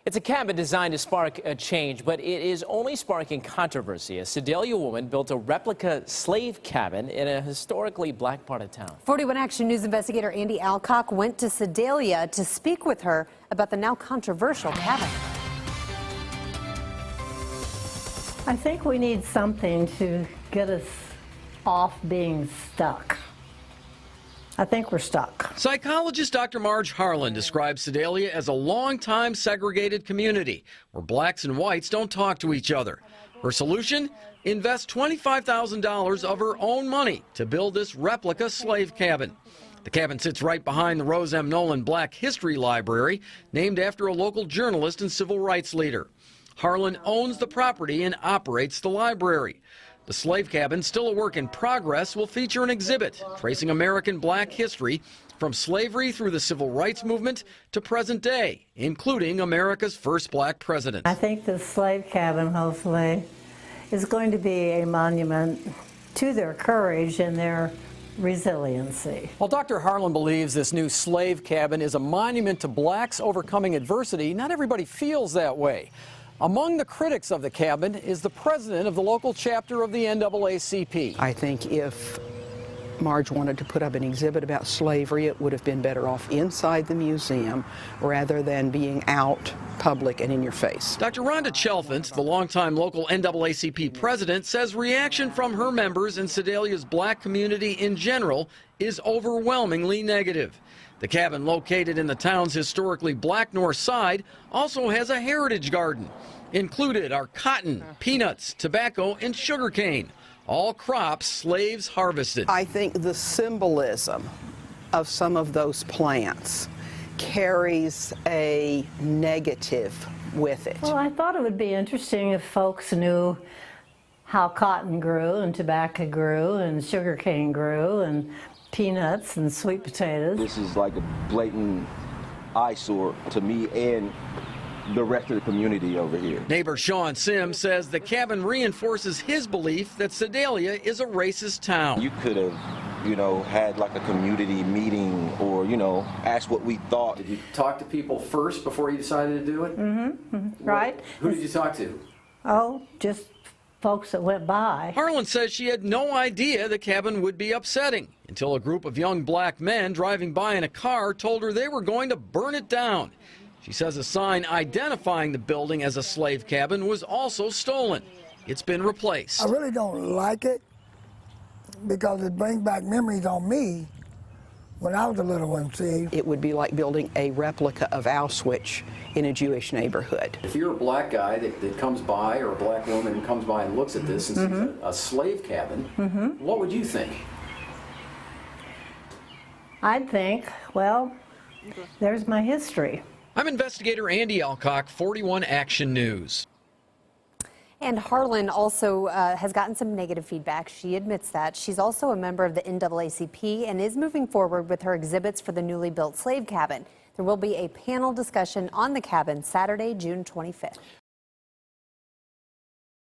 It's a cabin designed to spark a change, but it is only sparking controversy. A Sedalia woman built a replica slave cabin in a historically black part of town. 41 Action News investigator Andy Alcock went to Sedalia to speak with her about the now controversial cabin. I think we need something to get us off being stuck. I think we're stuck. Psychologist Dr. Marge Harlan describes Sedalia as a long-time segregated community where blacks and whites don't talk to each other. Her solution? Invest $25,000 of her own money to build this replica slave cabin. The cabin sits right behind the Rose M. Nolan Black History Library, named after a local journalist and civil rights leader. Harlan owns the property and operates the library. The slave cabin, still a work in progress, will feature an exhibit tracing American black history from slavery through the civil rights movement to present day, including America's first black president. I think the slave cabin, hopefully, is going to be a monument to their courage and their resiliency. Well, Dr. Harlan believes this new slave cabin is a monument to blacks overcoming adversity. Not everybody feels that way. Among the critics of the cabin is the president of the local chapter of the NAACP. I think if Marge wanted to put up an exhibit about slavery, it would have been better off inside the museum rather than being out public and in your face. Dr. Rhonda Chelfant, the longtime local NAACP president, says reaction from her members and Sedalia's black community in general is overwhelmingly negative. The cabin, located in the town's historically black north side, also has a heritage garden. Included are cotton, peanuts, tobacco, and sugarcane, all crops slaves harvested. I think the symbolism of some of those plants carries a negative with it. Well, I thought it would be interesting if folks knew how cotton grew and tobacco grew and sugarcane grew and peanuts and sweet potatoes. This is like a blatant eyesore to me and the rest of the community over here. Neighbor Sean Sims says the cabin reinforces his belief that Sedalia is a racist town. You could have, had like a community meeting or, asked what we thought. Did you talk to people first before you decided to do it? Right? Who did you talk to? Oh, just folks that went by. Harlan says she had no idea the cabin would be upsetting until a group of young black men driving by in a car told her they were going to burn it down. She says a sign identifying the building as a slave cabin was also stolen. It's been replaced. I really don't like it because it brings back memories on me when I was a little one, see. It would be like building a replica of Auschwitz in a Jewish neighborhood. If you're a black guy that comes by, or a black woman who comes by and looks at this and sees a slave cabin, what would you think? I'd think, well, there's my history. I'm investigator Andy Alcock, 41 Action News. And Harlan also has gotten some negative feedback. She admits that. She's also a member of the NAACP and is moving forward with her exhibits for the newly built slave cabin. There will be a panel discussion on the cabin Saturday, June 25th.